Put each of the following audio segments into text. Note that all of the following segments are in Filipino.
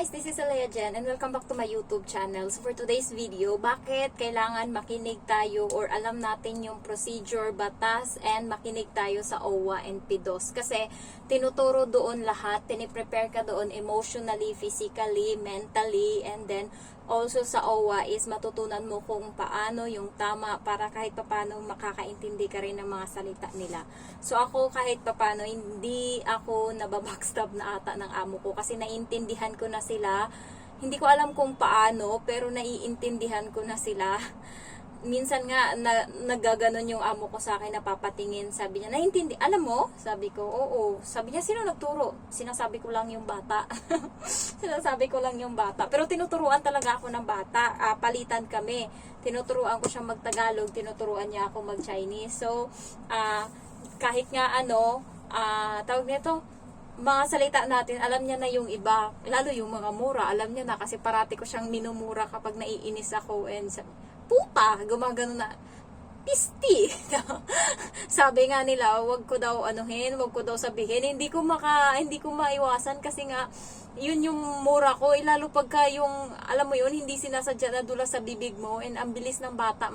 guys, this is Alea Jen and welcome back to my YouTube channel. So for today's video, bakit kailangan makinig tayo or alam natin yung procedure, batas, and makinig tayo sa OWA and PDOS? Kasi tinuturo doon lahat, tiniprepare ka doon emotionally, physically, mentally, and then also sa OWA is matutunan mo kung paano yung tama para kahit paano makakaintindi ka rin ng mga salita nila. So ako kahit paano hindi ako nababackstab na ata ng amo ko kasi naiintindihan ko na sila. Hindi ko alam kung paano pero naiintindihan ko na sila. Minsan nga naggaganon yung amo ko sa akin, napapatingin, sabi niya, naintindi, alam mo? Sabi ko, oo. Sabi niya, sino nagturo? Sinasabi ko lang yung bata. Sinasabi ko lang yung bata. Pero tinuturuan talaga ako ng bata. Palitan kami. Tinuturuan ko siyang mag-Tagalog, tinuturuan niya ako mag-Chinese. So, kahit nga tawag nito, mga salita natin, alam niya na yung iba. Lalo yung mga mura, alam niya na kasi parati ko siyang minumura kapag naiinis ako and puta, gumagano na, pisti. Sabi nga nila, wag ko daw wag ko daw sabihin. Hindi ko maiwasan kasi nga yun yung mura ko, lalo pagka yung alam mo yun, hindi sinasadya na dula sa bibig mo and ang bilis ng bata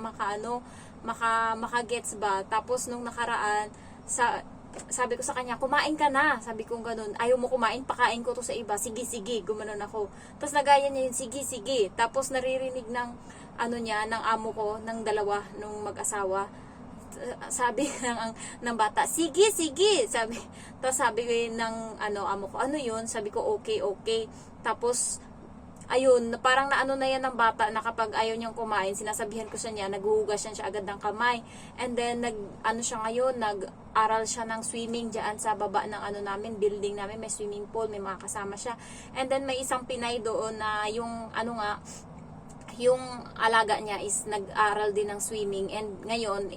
maka-gets ba. Tapos nung nakaraan sabi ko sa kanya, kumain ka na. Sabi ko ganun, ayaw mo kumain, pakain ko to sa iba. Sige, sige, gumanon ako. Tapos nagaya niya yun, sige, sige. Tapos naririnig ng ng amo ko, ng dalawa, nung mag-asawa. Sabi ng bata, sige, sige. Tapos sabi ko ng amo ko, ano yun? Sabi ko, okay, okay. Tapos ayun, parang na yan ng bata na kapag ayaw niyang kumain, sinasabihan ko siya naghuhugas siya agad ng kamay. And then, siya ngayon, nag-aral siya ng swimming dyan sa baba ng namin, building namin, may swimming pool, may mga kasama siya. And then, may isang Pinay doon na yung, yung alaga niya is nag-aral din ng swimming and ngayon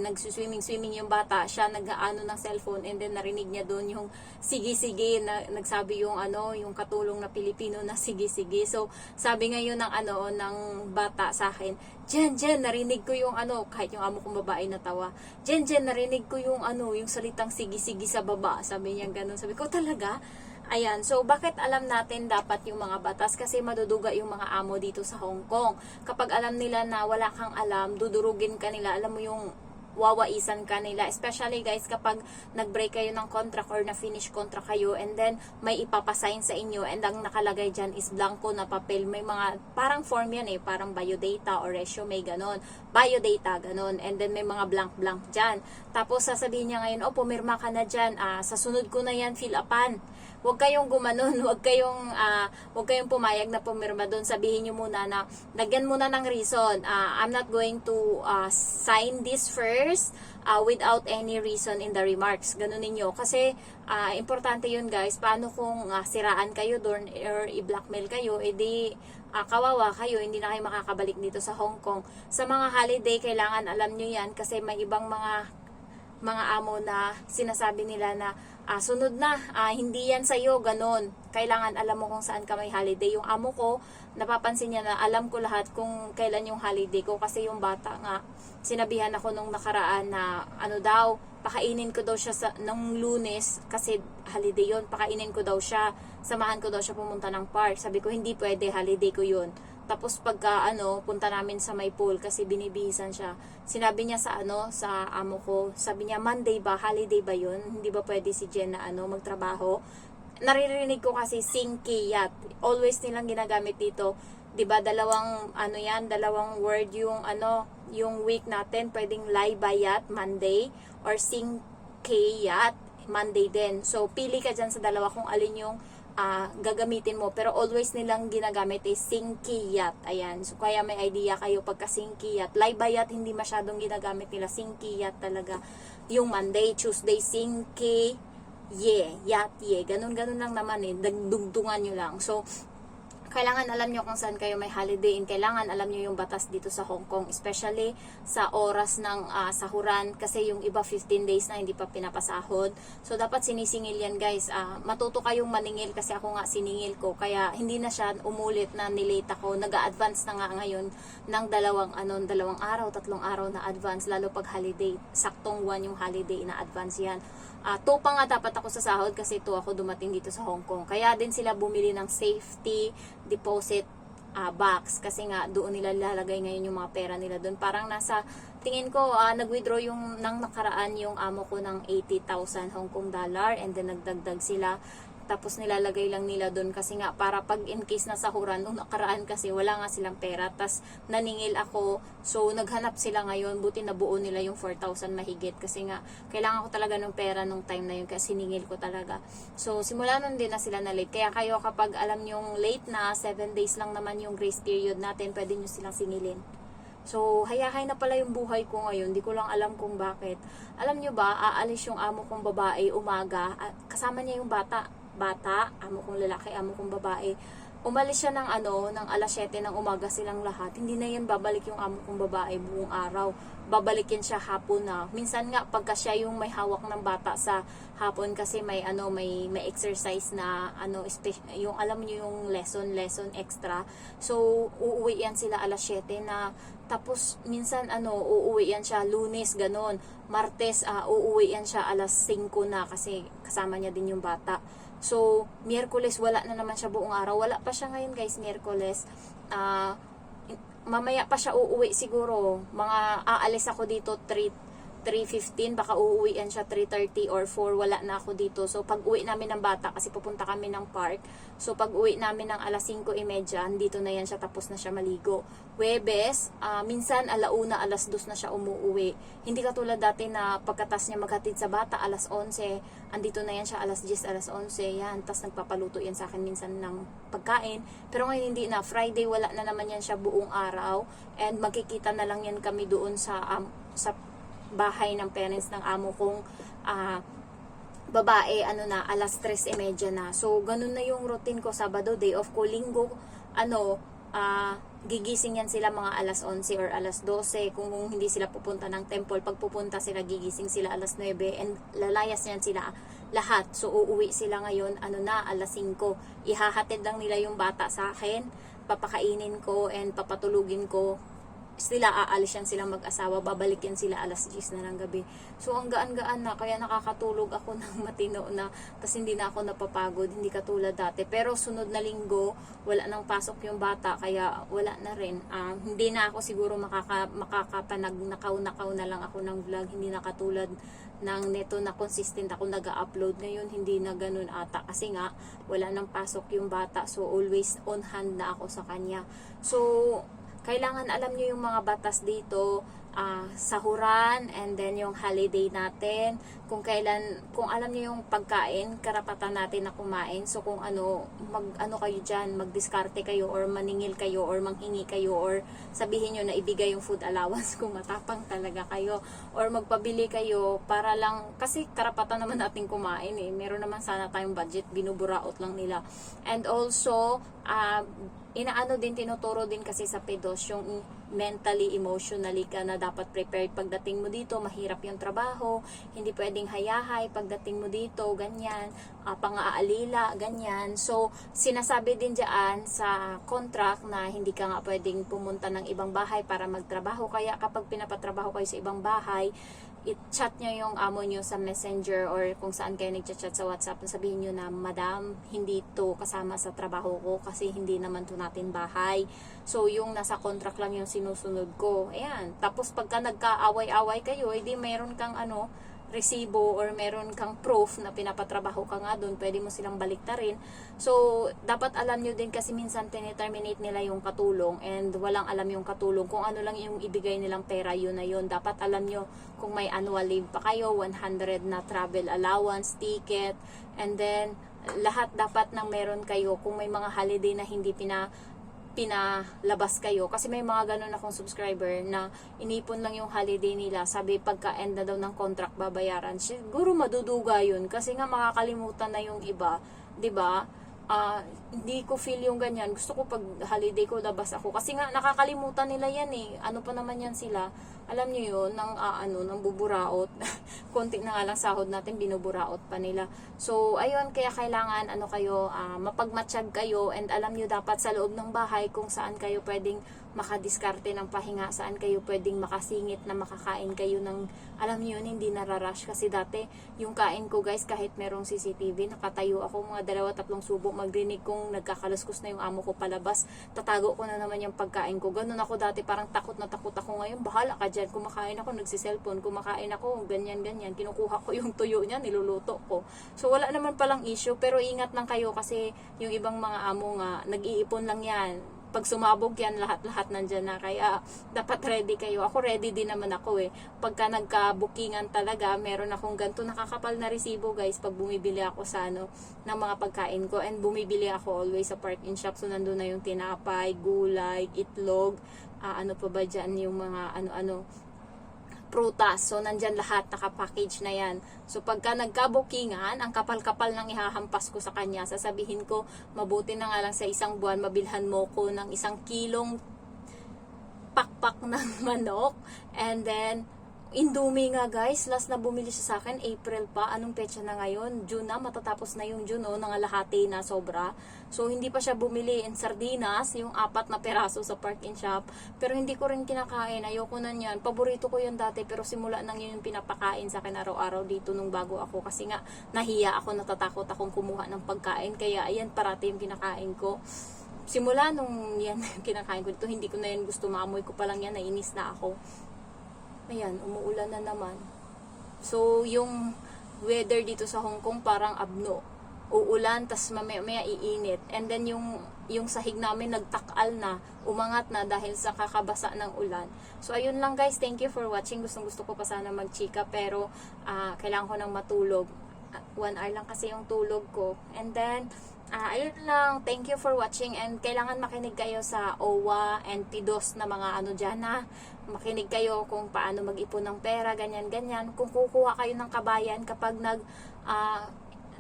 nagsuswimming yung bata, siya ng cellphone and then narinig niya doon yung sige-sige na nagsabi yung yung katulong na Pilipino na sige-sige. So sabi ngayon ng bata sa akin, Jen, narinig ko yung kahit yung amo kong babae natawa. Jen, narinig ko yung yung salitang sige-sige sa baba. Sabi niya ganun. Sabi ko, talaga? Ayan, so bakit alam natin dapat yung mga batas? Kasi maduduga yung mga amo dito sa Hong Kong. Kapag alam nila na wala kang alam, dudurugin ka nila, alam mo yung wawaisan ka nila. Especially guys, kapag nag-break kayo ng contract or na-finish contract kayo and then may ipapasign sa inyo and ang nakalagay dyan is blanco na papel. May mga, parang form yan parang biodata or resume, ganon. Biodata, ganon. And then may mga blank-blank dyan. Tapos sasabihin niya ngayon, pumirma ka na dyan. Sa sunod ko na yan, fill upan. Huwag kayong gumanon, huwag kayong pumayag na pumirma doon. Sabihin niyo muna na, lagyan muna ng reason. I'm not going to sign this first without any reason in the remarks. Ganun ninyo. Kasi, importante yun guys. Paano kung siraan kayo doon or i-blackmail kayo, edi kawawa kayo, hindi na kayo makakabalik dito sa Hong Kong. Sa mga holiday, kailangan alam nyo yan kasi may ibang mga amo na sinasabi nila na sunod na, hindi yan sa'yo, ganon. Kailangan alam mo kung saan ka may holiday. Yung amo ko, napapansin niya na alam ko lahat kung kailan yung holiday ko kasi yung bata nga, sinabihan ako nung nakaraan na pakainin ko daw siya nung Lunes kasi holiday yon, pakainin ko daw siya, samahan ko daw siya pumunta ng park. Sabi ko, hindi pwede, holiday ko yun. Tapos pagka punta namin sa may pool kasi binibihisan siya. Sinabi niya sa amo ko, sabi niya, Monday ba, holiday ba yun? Hindi ba pwede si Jen na magtrabaho? Naririnig ko kasi singkiyat. Always nilang ginagamit dito. 'Di ba dalawang dalawang word yung yung week natin, pwedeng laybayat Monday or singkiyat Monday din. So pili ka diyan sa dalawa kung alin yung gagamitin mo, pero always nilang ginagamit is singkiyat. Ayan, so kaya may idea kayo pagka singkiyat. Laybayat hindi masyadong ginagamit nila, singkiyat talaga yung Monday. Tuesday ganun lang naman dagdugtungan nyo lang. So kailangan alam nyo kung saan kayo may holiday and kailangan alam nyo yung batas dito sa Hong Kong, especially sa oras ng sahuran, kasi yung iba 15 days na hindi pa pinapasahod. So dapat sinisingil yan guys. Matuto kayong maningil, kasi ako nga siningil ko, kaya hindi na siya umulit na nilate ako. Nag-a-advance na nga ngayon ng dalawang araw, 3 araw na advance, lalo pag holiday. Saktong 1 yung holiday na advance yan. 2 pa nga dapat ako sa sahod, kasi 2 ako dumating dito sa Hong Kong. Kaya din sila bumili ng safety deposit box, kasi nga doon nila lalagay ngayon yung mga pera nila doon. Parang nasa, tingin ko, nag-withdraw yung nang nakaraan yung amo ko ng 80,000 Hong Kong dollar, and then nagdagdag sila. Tapos nilalagay lang nila doon, kasi nga para pag in case na sahuran, nung nakaraan kasi wala nga silang pera, tas naningil ako, so naghanap sila ngayon. Buti nabuo nila yung 4,000 mahigit, kasi nga kailangan ko talaga ng pera nung time na yun, kasi siningil ko talaga. So simula nun din na sila na late. Kaya kayo, kapag alam yung late na 7 days lang naman yung grace period natin, pwede nyo silang singilin. So, hayahay na pala yung buhay ko ngayon. Di ko lang alam kung bakit. Alam nyo ba, aalis yung amo kong babae umaga, at kasama niya yung bata, amo kong lalaki, amo kong babae. Umalis siya ng alas 7 ng umaga silang lahat. Hindi na yan babalik yung amo kong babae buong araw. Babalikin siya hapon na. Minsan nga pagka siya yung may hawak ng bata sa hapon, kasi may may exercise na yung alam niyo yung lesson extra. So uuwi yan sila alas 7 na. Tapos minsan uuwi yan siya Lunes ganon. Martes uuwi yan siya alas 5 na, kasi kasama niya din yung bata. So, Miyerkules wala na naman siya buong araw. Wala pa siya ngayon guys, Miyerkules. Mamaya pa siya uuwi siguro. Aalis ako dito 3:15, baka uuwian siya 3:30 or 4, wala na ako dito. So pag uwi namin ng bata, kasi pupunta kami ng park, so pag uwi namin ng alas 5:30, dito na yan siya, tapos na siya maligo. Huwebes, minsan alauna, alas 2 na siya umuwi. Hindi katulad dati na pagkatas niya maghatid sa bata alas 11, andito na yan siya alas 10, alas 11, yan. Tapos nagpapaluto yan sa akin minsan ng pagkain. Pero ngayon hindi na, Friday wala na naman yan siya buong araw, and magkikita na lang yan kami doon sa bahay ng parents ng amo kong babae, alas 3:30 na. So, ganun na yung routine ko. Sabado, day off ko. Linggo, gigising yan sila mga alas 11 or alas 12. Kung hindi sila pupunta ng temple, pag pupunta sila, gigising sila alas 9, and lalayas yan sila lahat. So, uuwi sila ngayon, alas 5. Ihahatid lang nila yung bata sa akin, papakainin ko, and papatulugin ko. Sila aalis yan silang mag-asawa, babalikin sila alas 10 na ng gabi. So ang gaan-gaan na, kaya nakakatulog ako ng matino na, tas hindi na ako napapagod, hindi katulad dati. Pero sunod na linggo wala nang pasok yung bata, kaya wala na rin. Hindi na ako siguro makakapanag-nakaw na lang ako ng vlog, hindi na katulad ng neto na consistent ako nag-upload. Ngayon hindi na ganun ata, kasi nga wala nang pasok yung bata, so always on hand na ako sa kanya. So kailangan alam nyo yung mga batas dito, sahuran, and then yung holiday natin. Kung alam nyo yung pagkain, karapatan natin na kumain. So kung kayo dyan, magdiskarte kayo, or maningil kayo, or manghingi kayo, or sabihin nyo na ibigay yung food allowance kung matapang talaga kayo, or magpabili kayo para lang, kasi karapatan naman natin kumain eh. Meron naman sana tayong budget, binuburaot lang nila. And also, tinuturo din kasi sa PEDOS yung mentally, emotionally ka na dapat prepared pagdating mo dito. Mahirap yung trabaho, hindi pwedeng hayahay pagdating mo dito, ganyan, pang-aalila, ganyan. So, sinasabi din dyan sa contract na hindi ka nga pwedeng pumunta ng ibang bahay para magtrabaho. Kaya kapag pinapatrabaho kayo sa ibang bahay, i-chat nyo yung amo nyo sa messenger, or kung saan kayo nag-chat sa WhatsApp, sabihin nyo na, Madam, hindi to kasama sa trabaho ko, kasi hindi naman to natin bahay. So, yung nasa contract lang yung sinusunod ko. Ayan. Tapos, pagka nagka-away-away kayo, edi meron kang resibo, or meron kang proof na pinapatrabaho ka nga doon, pwede mo silang baliktarin. So, dapat alam nyo din, kasi minsan terminate nila yung katulong, and walang alam yung katulong. Kung ano lang yung ibigay nilang pera, yun na yun. Dapat alam nyo kung may annual leave pa kayo, 100 na travel allowance, ticket, and then lahat dapat nang meron kayo. Kung may mga holiday na hindi pinalabas kayo, kasi may mga ganun akong subscriber na inipon lang yung holiday nila, sabi pagka end na daw ng contract babayaran. Siguro maduduga yun, kasi nga makakalimutan na yung iba, 'di ba? hindi ko feel yung ganyan. Gusto ko pag holiday ko labas ako. Kasi nga, nakakalimutan nila yan eh. Ano pa naman yan sila? Alam nyo yun, ng buburaot. Konti na nga lang sahod natin, binuburaot pa nila. So, ayun, kaya kailangan, mapagmatsyag kayo, and alam nyo dapat sa loob ng bahay kung saan kayo pwedeng makadiskarte ng pahinga, saan kayo pwedeng makasingit na makakain kayo ng, alam nyo yun, hindi nararush. Kasi dati, yung kain ko guys, kahit merong CCTV, nakatayo ako mga 2-3 subo, magrinig kong nagkakaluskus na yung amo ko palabas, tatago ko na naman yung pagkain ko. Ganun ako dati, parang takot na takot ako. Ngayon, bahala ka dyan, kumakain ako, nagsiselfone, kumakain ako, ganyan, kinukuha ko yung tuyo niya, niluluto ko. So, wala naman palang issue, pero ingat lang kayo kasi yung ibang mga amo nga, nag-iipon lang yan. Pag sumabog yan, lahat-lahat nandyan na. Kaya, dapat ready kayo. Ako ready din naman ako eh. Pagka nagka-bookingan talaga, meron akong ganito nakakapal na resibo guys, pag bumibili ako sa ng mga pagkain ko. And bumibili ako always sa Park and Shop. So, nandun na yung tinapay, gulay, itlog, ano pa ba dyan, yung mga prutas. So, nandyan lahat, nakapackage na yan. So, pagka nagka-bookingan, ang kapal-kapal ng ihahampas ko sa kanya, sasabihin ko, mabuti na nga lang sa isang buwan, mabilhan mo ko ng 1 kilong pakpak ng manok. And then, Indomie nga guys, last na bumili siya sa akin, April pa. Anong petsa na ngayon? June na, matatapos na yung June, nangalahati na sobra. So, hindi pa siya bumili in sardinas, yung 4 na peraso sa Park and Shop. Pero hindi ko rin kinakain, ayoko na yan. Paborito ko yan dati, pero simula nang yun yung pinapakain sa akin araw-araw dito nung bago ako. Kasi nga, nahiya ako, natatakot akong kumuha ng pagkain. Kaya, ayan, parati yung kinakain ko. Simula nung yan kinakain ko dito, hindi ko na yan gusto, maamoy ko pa lang yan, nainis na ako. Ayan, umuulan na naman. So, yung weather dito sa Hong Kong parang abno. Uulan, tas mamaya iinit. And then, yung sahig namin nagtakal na, umangat na dahil sa kakabasa ng ulan. So, ayun lang guys. Thank you for watching. Gusto ko pa sana magchika, pero kailangan ko nang matulog. 1 hour lang kasi yung tulog ko. And then, ayun lang, thank you for watching, and kailangan makinig kayo sa OWA and PIDOS na mga dyan na makinig kayo kung paano mag-ipon ng pera, ganyan. Kung kukuha kayo ng kabayan kapag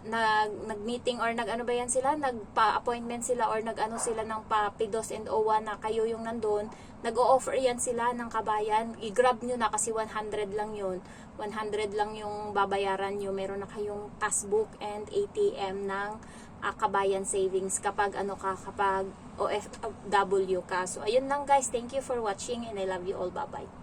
nag-meeting or nagpa-appointment sila or sila ng PIDOS and OWA na kayo yung nandun, nag-o-offer yan sila ng kabayan, i-grab nyo na kasi 100 lang yun. 100 lang yung babayaran nyo, meron na kayong passbook and ATM ng kabayan savings kapag kapag OFW ka. So ayun lang guys, thank you for watching and I love you all, bye bye.